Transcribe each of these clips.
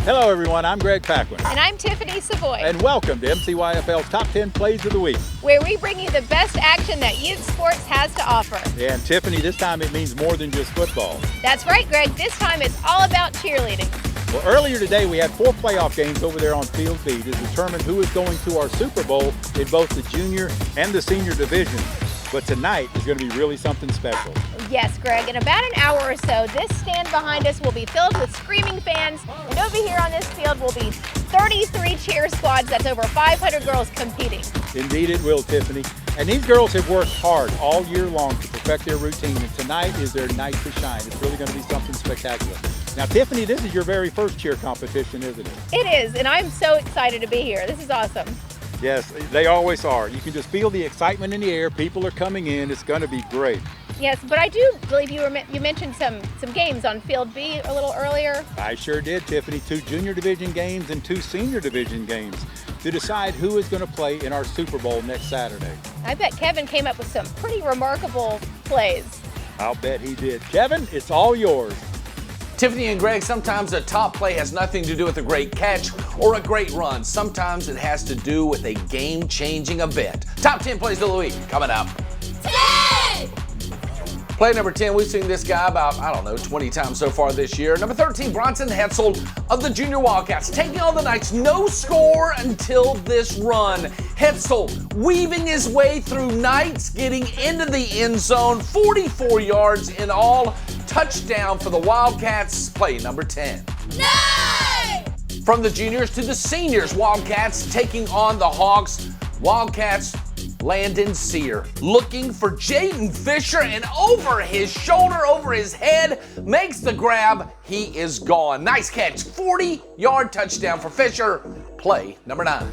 Hello everyone, I'm Greg Paquin. And I'm Tiffany Savoy. And welcome to MCYFL's Top 10 Plays of the Week, where we bring you the best action that youth sports has to offer. And Tiffany, this time it means more than just football. That's right, Greg. This time it's all about cheerleading. Well, earlier today we had 4 playoff games over there on Field B to determine who is going to our Super Bowl in both the junior and the senior division. But tonight is going to be really something special. Yes, Greg. In about an hour or so, this stand behind us will be filled with screaming fans, and over here on this field will be 33 cheer squads. That's over 500 girls competing. Indeed it will, Tiffany. And these girls have worked hard all year long to perfect their routine, and tonight is their night to shine. It's really going to be something spectacular. Now, Tiffany, this is your very first cheer competition, isn't it? It is, and I'm so excited to be here. This is awesome. Yes, they always are. You can just feel the excitement in the air. People are coming in. It's going to be great. Yes, but I do believe you mentioned some games on Field B a little earlier. I sure did, Tiffany. 2 junior division games and 2 senior division games to decide who is going to play in our Super Bowl next Saturday. I bet Kevin came up with some pretty remarkable plays. I'll bet he did. Kevin, it's all yours. Tiffany and Greg, sometimes a top play has nothing to do with a great catch or a great run. Sometimes it has to do with a game-changing event. Top 10 plays of the week coming up. 10! Play number 10, we've seen this guy about, 20 times so far this year. Number 13, Bronson Hetzel of the Junior Wildcats, taking on the Knights. No score until this run. Hetzel weaving his way through Knights, getting into the end zone, 44 yards in all. Touchdown for the Wildcats. Play number 10. 9! From the juniors to the seniors, Wildcats taking on the Hawks. Wildcats, Landon Sear looking for Jaden Fisher, and over his shoulder, over his head, makes the grab. He is gone. Nice catch. 40-yard touchdown for Fisher. Play number 9.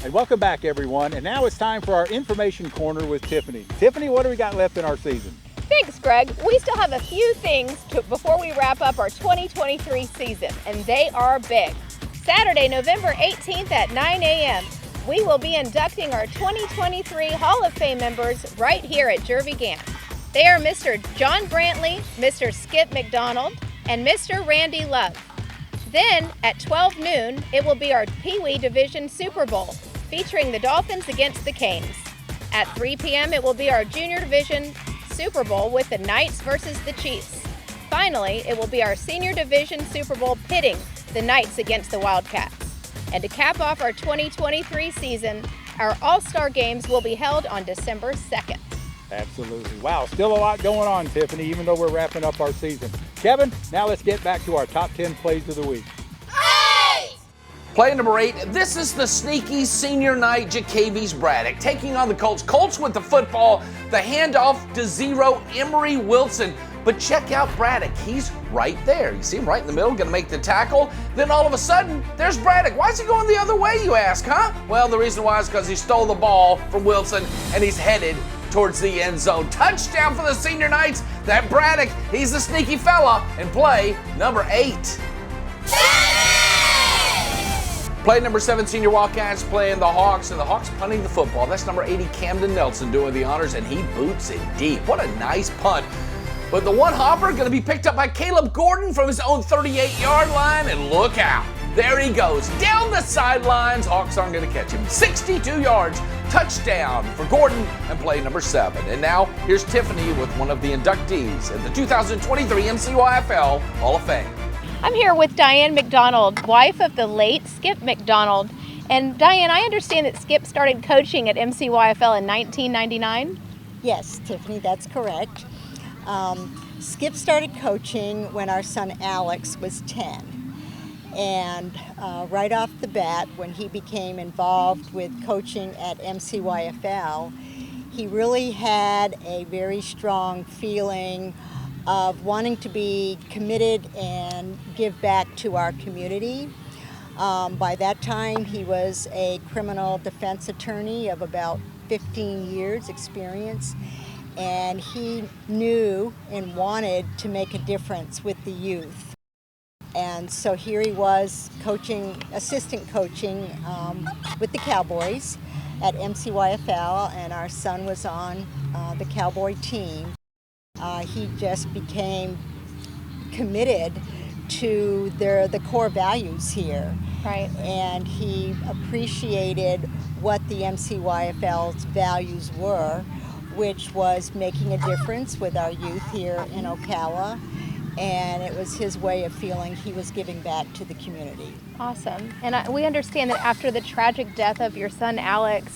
And welcome back, everyone. And now it's time for our information corner with Tiffany. Tiffany, what do we got left in our season? Thanks, Greg. We still have a few things before we wrap up our 2023 season, and they are big. Saturday, November 18th at 9 a.m., we will be inducting our 2023 Hall of Fame members right here at Jervey Gant. They are Mr. John Brantley, Mr. Skip McDonald, and Mr. Randy Love. Then, at 12 noon, it will be our Pee Wee Division Super Bowl, featuring the Dolphins against the Canes. At 3 p.m., it will be our Junior Division Super Bowl with the Knights versus the Chiefs. Finally, it will be our Senior Division Super Bowl pitting the Knights against the Wildcats. And to cap off our 2023 season, our All-Star Games will be held on December 2nd. Absolutely. Wow, still a lot going on, Tiffany, even though we're wrapping up our season. Kevin, now let's get back to our top 10 plays of the week. 8! Play number 8, this is the sneaky senior night, Jacavies Braddock taking on the Colts. Colts with the football, the handoff to zero, Emery Wilson. But check out Braddock, he's right there. You see him right in the middle, gonna make the tackle. Then all of a sudden, there's Braddock. Why is he going the other way, you ask, huh? Well, the reason why is because he stole the ball from Wilson and he's headed towards the end zone. Touchdown for the Senior Knights. That Braddock, he's the sneaky fella. And play number 8. 7! Play number 7, Senior Wildcats playing the Hawks, and the Hawks punting the football. That's number 80, Camden Nelson doing the honors, and he boots it deep. What a nice punt. But the one hopper going to be picked up by Caleb Gordon from his own 38-yard line, and look out. There he goes, down the sidelines. Hawks aren't going to catch him. 62 yards, touchdown for Gordon, and play number 7. And now, here's Tiffany with one of the inductees in the 2023 MCYFL Hall of Fame. I'm here with Diane McDonald, wife of the late Skip McDonald. And Diane, I understand that Skip started coaching at MCYFL in 1999? Yes, Tiffany, that's correct. Skip started coaching when our son Alex was 10. And right off the bat, when he became involved with coaching at MCYFL, he really had a very strong feeling of wanting to be committed and give back to our community. By that time, he was a criminal defense attorney of about 15 years experience, and he knew and wanted to make a difference with the youth. And so here he was coaching, assistant coaching with the Cowboys at MCYFL, and our son was on the Cowboy team. He just became committed to the core values here. Right. And he appreciated what the MCYFL's values were, which was making a difference with our youth here in Ocala. And it was his way of feeling he was giving back to the community. Awesome. And we understand that after the tragic death of your son, Alex,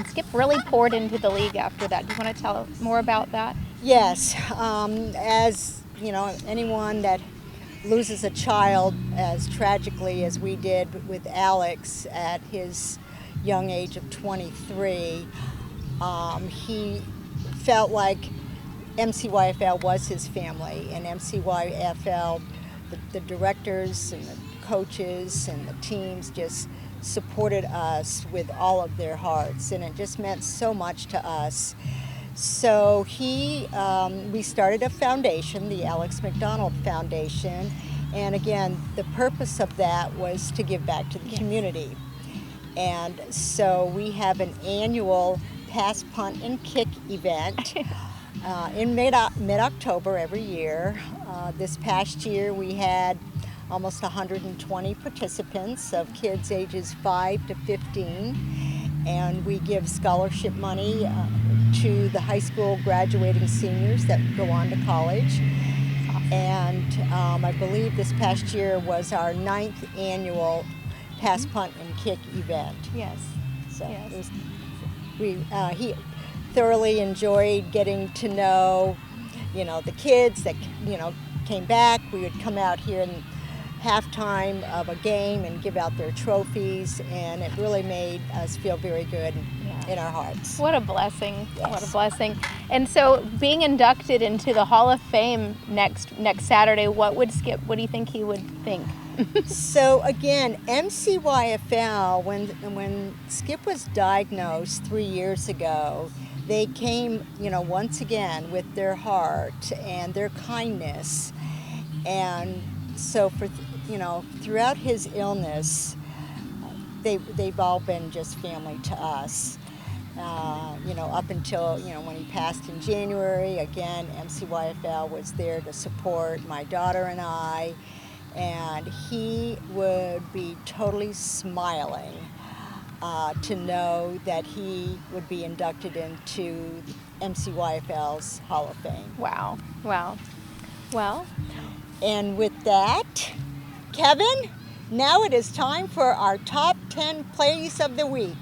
Skip really poured into the league after that. Do you want to tell more about that? Yes. As you know, anyone that loses a child as tragically as we did with Alex at his young age of 23, he felt like MCYFL was his family, and MCYFL, the directors and the coaches and the teams just supported us with all of their hearts, and it just meant so much to us. So we started a foundation, the Alex McDonald Foundation, and again, the purpose of that was to give back to the community. And so we have an annual pass, punt, and kick event in mid-October every year. This past year we had almost 120 participants of kids ages 5 to 15, and we give scholarship money to the high school graduating seniors that go on to college. And I believe this past year was our 9th annual pass, punt, and kick event. Yes. So Yes. he thoroughly enjoyed getting to know, the kids that, came back. We would come out here in halftime of a game and give out their trophies, and it really made us feel very good in our hearts. What a blessing. Yes. What a blessing. And so being inducted into the Hall of Fame next Saturday, what do you think he would think? So again, MCYFL, when Skip was diagnosed 3 years ago, they came, once again with their heart and their kindness. And so throughout his illness, they've all been just family to us. Up until, when he passed in January, again, MCYFL was there to support my daughter and I, and he would be totally smiling to know that he would be inducted into MCYFL's Hall of Fame. Wow. Wow. Well. And with that, Kevin, now it is time for our top 10 plays of the week.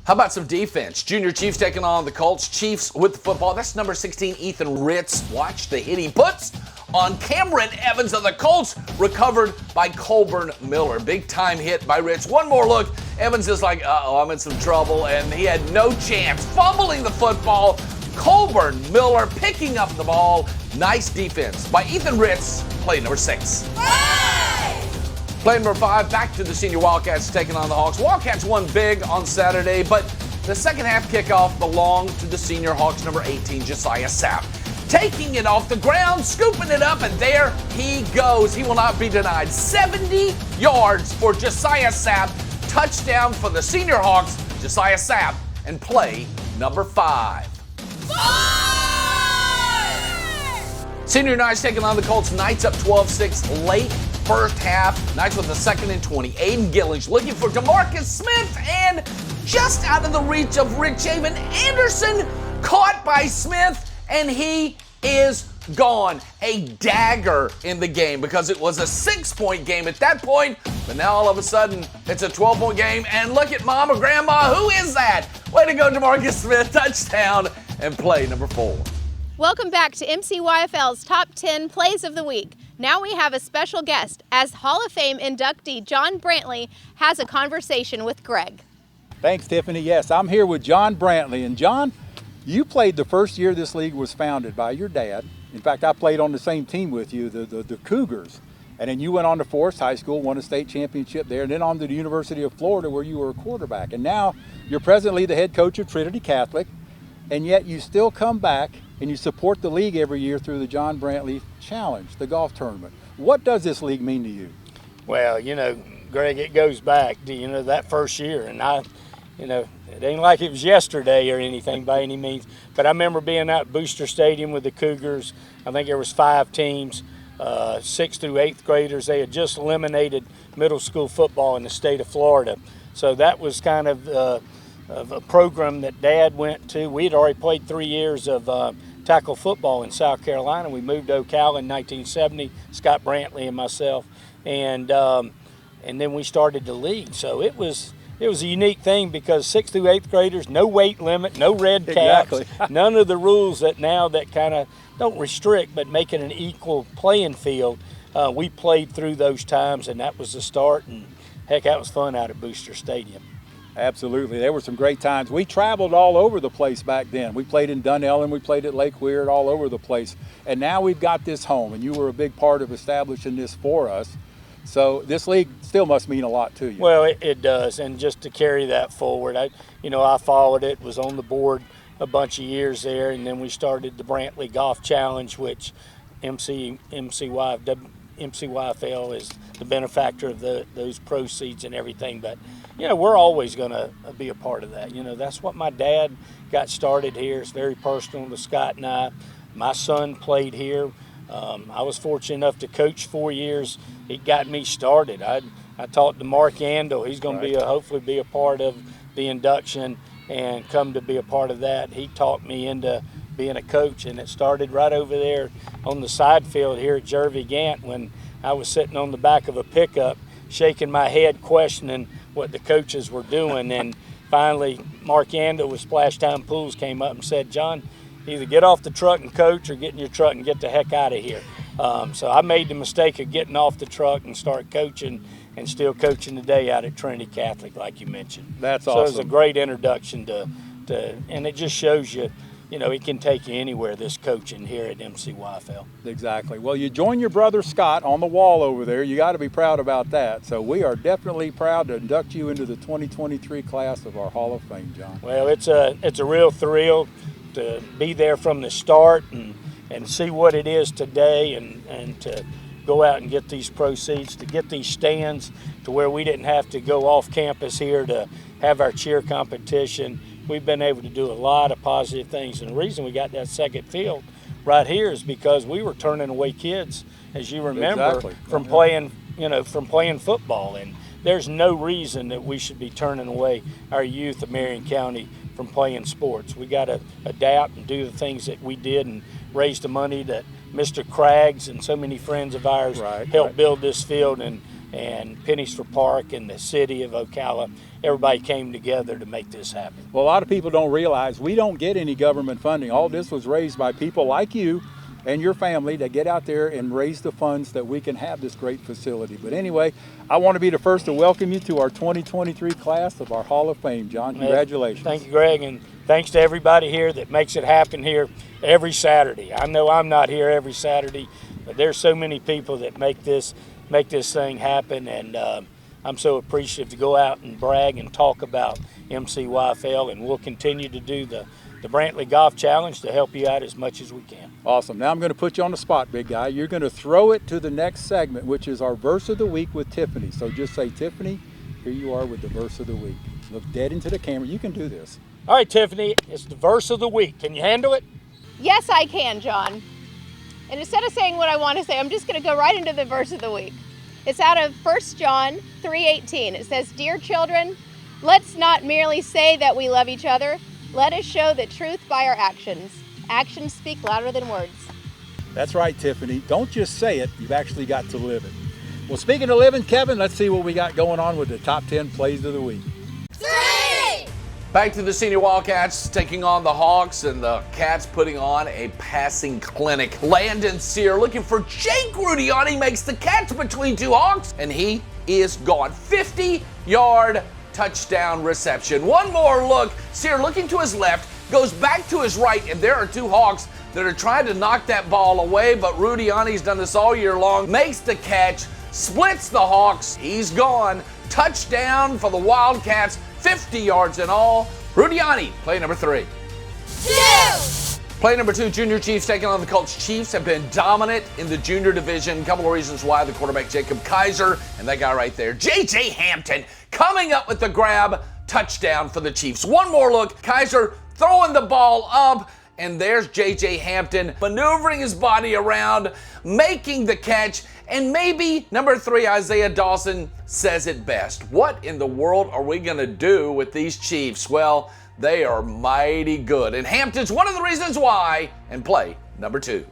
How about some defense? Junior Chiefs taking on the Colts. Chiefs with the football. That's number 16, Ethan Ritz. Watch the hit he puts on Cameron Evans of the Colts, recovered by Colburn Miller. Big time hit by Ritz. One more look. Evans is like, uh-oh, I'm in some trouble, and he had no chance. Fumbling the football. Colburn Miller picking up the ball. Nice defense by Ethan Ritz, play number 6. Play number 5, back to the senior Wildcats taking on the Hawks. Wildcats won big on Saturday, but the second half kickoff belonged to the senior Hawks, number 18, Josiah Sapp. Taking it off the ground, scooping it up, and there he goes. He will not be denied. 70 yards for Josiah Sapp. Touchdown for the senior Hawks, Josiah Sapp, and play number 5. Senior Knights taking on the Colts. Knights up 12-6 late first half. Knights with a 2nd and 20. Aiden Gillings looking for DeMarcus Smith, and just out of the reach of Richaven Anderson, caught by Smith, and he is gone. A dagger in the game because it was a 6-point game at that point, but now all of a sudden it's a 12-point game, and look at Mama, Grandma, who is that? Way to go, DeMarcus Smith, touchdown, and play number 4. Welcome back to MCYFL's Top 10 Plays of the Week. Now we have a special guest as Hall of Fame inductee John Brantley has a conversation with Greg. Thanks, Tiffany. Yes, I'm here with John Brantley. And John, you played the first year this league was founded by your dad. In fact, I played on the same team with you, the Cougars. And then you went on to Forest High School, won a state championship there, and then on to the University of Florida where you were a quarterback. And now you're presently the head coach of Trinity Catholic, and yet you still come back and you support the league every year through the John Brantley Challenge, the golf tournament. What does this league mean to you? Well, Greg, it goes back to, that first year. And It ain't like it was yesterday or anything by any means, but I remember being out at Booster Stadium with the Cougars. I think there was 5 teams, 6th through 8th graders. They had just eliminated middle school football in the state of Florida. So that was kind of a program that Dad went to. We had already played 3 years of tackle football in South Carolina. We moved to Ocala in 1970, Scott Brantley and myself, and then we started the league. So it was a unique thing because 6th through 8th graders, no weight limit, no red caps, Exactly. none of the rules that now that kind of don't restrict but make it an equal playing field. We played through those times, and that was the start, and heck, that was fun out at Booster Stadium. Absolutely. There were some great times. We traveled all over the place back then. We played in Dunellen, we played at Lake Weird, all over the place. And now we've got this home, and you were a big part of establishing this for us. So this league still must mean a lot to you. Well, it does, and just to carry that forward, I followed it, was on the board a bunch of years there, and then we started the Brantley Golf Challenge, which MCYFL is the benefactor of those proceeds and everything. But we're always going to be a part of that. That's what my dad got started here. It's very personal to Scott and I. My son played here. I was fortunate enough to coach 4 years. It got me started. I talked to Mark Andel. He's going to hopefully be a part of the induction and come to be a part of that. He talked me into being a coach, and it started right over there on the side field here at Jervey Gant when I was sitting on the back of a pickup shaking my head questioning what the coaches were doing. And finally Mark Andel with Splash Time Pools came up and said, "John, either get off the truck and coach or get in your truck and get the heck out of here." So I made the mistake of getting off the truck and start coaching, and still coaching today out at Trinity Catholic, like you mentioned. That's awesome. So it was a great introduction to and it just shows you, it can take you anywhere, this coaching here at MCYFL. Exactly. Well, you join your brother Scott on the wall over there. You got to be proud about that. So we are definitely proud to induct you into the 2023 class of our Hall of Fame, John. Well, it's a real thrill to be there from the start and see what it is today, and to go out and get these proceeds, to get these stands to where we didn't have to go off campus here to have our cheer competition. We've been able to do a lot of positive things, and the reason we got that second field right here is because we were turning away kids, as you remember, from playing football, and there's no reason that we should be turning away our youth of Marion County from playing sports. We got to adapt and do the things that we did and raise the money that Mr. Craggs and so many friends of ours helped build this field, and Pennies for Park and the city of Ocala. Everybody came together to make this happen. Well, a lot of people don't realize we don't get any government funding. All this was raised by people like you and your family to get out there and raise the funds that we can have this great facility. But anyway, I want to be the first to welcome you to our 2023 class of our Hall of Fame, John. Congratulations. Thank you, Greg, and thanks to everybody here that makes it happen here every Saturday. I know I'm not here every Saturday, but there's so many people that make this thing happen, and I'm so appreciative to go out and brag and talk about MCYFL, and we'll continue to do the Brantley Golf Challenge to help you out as much as we can. Awesome. Now I'm going to put you on the spot, big guy. You're going to throw it to the next segment, which is our verse of the week with Tiffany. So just say, Tiffany, here you are with the verse of the week. Look dead into the camera. You can do this. All right, Tiffany, it's the verse of the week. Can you handle it? Yes, I can, John. And instead of saying what I want to say, I'm just going to go right into the verse of the week. It's out of 1 John 3:18. It says, "Dear children, let's not merely say that we love each other. Let us show the truth by our actions. Actions speak louder than words." That's right, Tiffany. Don't just say it. You've actually got to live it. Well, speaking of living, Kevin, let's see what we got going on with the top 10 plays of the week. 3, Back to the Senior Wildcats taking on the Hawks, and the Cats putting on a passing clinic. Landon Sear looking for Jake Rudiani, makes the catch between two Hawks, and he is gone. 50-yard touchdown reception. One more look. Sear looking to his left, goes back to his right, and there are two Hawks that are trying to knock that ball away, but Rudiani's done this all year long. Makes the catch, splits the Hawks. He's gone. Touchdown for the Wildcats, 50 yards in all. Rudiani, play number 3. 2, Play number 2, Junior Chiefs taking on the Colts. Chiefs have been dominant in the junior division. A couple of reasons why. The quarterback, Jacob Kaiser, and that guy right there, J.J. Hampton, coming up with the grab. touchdown for the Chiefs. One more look, Kaiser throwing the ball up, and there's J.J. Hampton maneuvering his body around, making the catch, and maybe number 3, Isaiah Dawson, says it best. What in the world are we going to do with these Chiefs? Well, they are mighty good, and Hampton's one of the reasons why, and play number 2.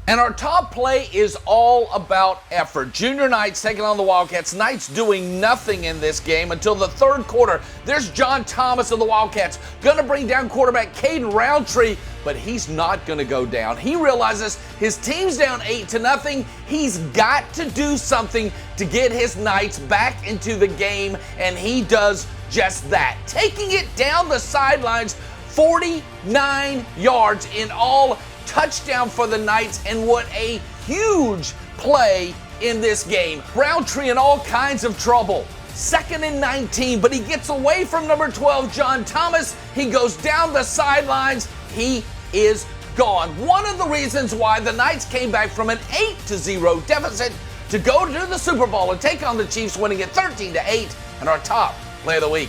And our top play is all about effort. Junior Knights taking on the Wildcats. Knights doing nothing in this game until the third quarter. There's John Thomas of the Wildcats going to bring down quarterback Caden Roundtree, but he's not going to go down. He realizes his team's down 8-0. He's got to do something to get his Knights back into the game, and he does just that. Taking it down the sidelines, 49 yards in all. Touchdown for the Knights, and what a huge play in this game. Roundtree in all kinds of trouble. 2nd and 19, but he gets away from number 12, John Thomas. He goes down the sidelines. He is gone. One of the reasons why the Knights came back from an 8-0 deficit to go to the Super Bowl and take on the Chiefs, winning it 13-8, and our top play of the week.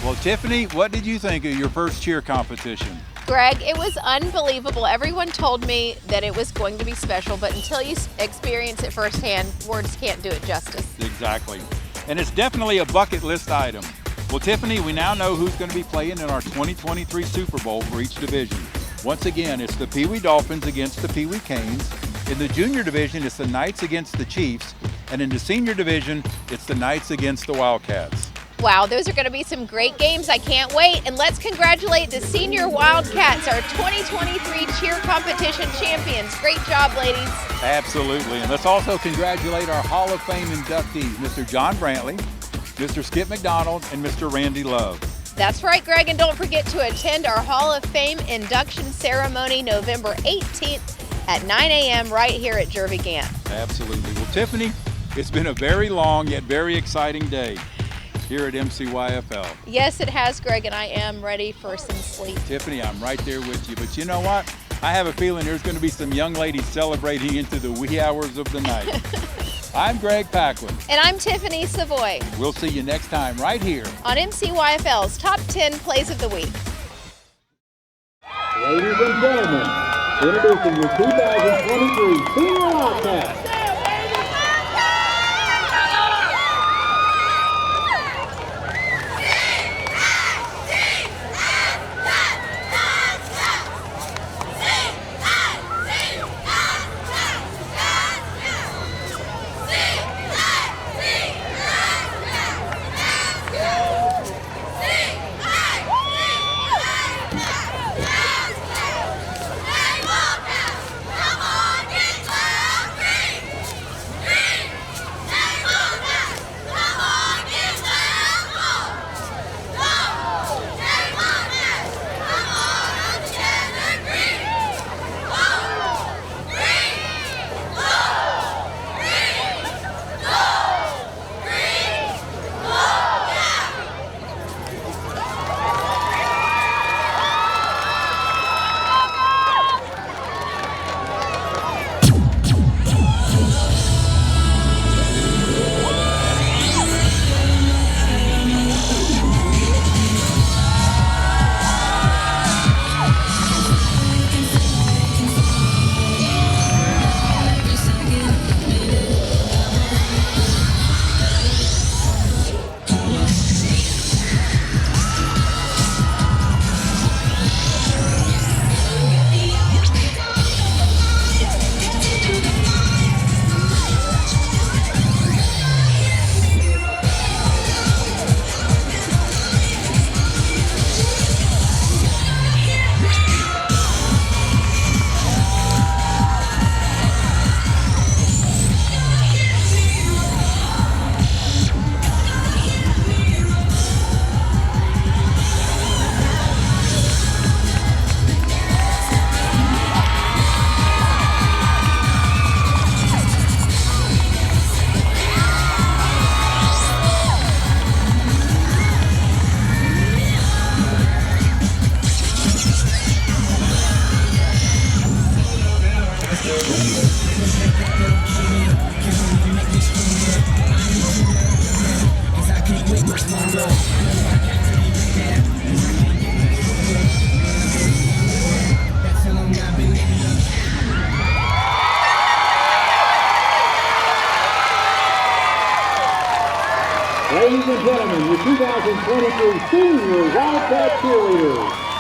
Well, Tiffany, what did you think of your first cheer competition? Greg, it was unbelievable. Everyone told me that it was going to be special, but until you experience it firsthand, words can't do it justice. Exactly. And it's definitely a bucket list item. Well, Tiffany, we now know who's going to be playing in our 2023 Super Bowl for each division. Once again, it's the Pee Wee Dolphins against the Pee Wee Canes. In the junior division, it's the Knights against the Chiefs. And in the senior division, it's the Knights against the Wildcats. Wow, those are going to be some great games. I can't wait. And let's congratulate the senior Wildcats, our 2023 cheer competition champions. Great job, ladies. Absolutely. And let's also congratulate our Hall of Fame inductees, Mr. John Brantley, Mr. Skip McDonald, and Mr. Randy Love. That's right, Greg. And don't forget to attend our Hall of Fame induction ceremony November 18th at 9 a.m. right here at Jervy Gant. Absolutely. Well, Tiffany, it's been a very long yet very exciting day here at MCYFL. Yes, it has, Greg, and I am ready for some sleep. Tiffany, I'm right there with you. But you know what? I have a feeling there's going to be some young ladies celebrating into the wee hours of the night. I'm Greg Paquin. And I'm Tiffany Savoy. We'll see you next time right here on MCYFL's Top 10 Plays of the Week. Ladies and gentlemen, introducing your 2023 Senior Wildcats. Come on, get loud, Ladies and gentlemen, your 2023 Senior Wildcat Cheerleaders.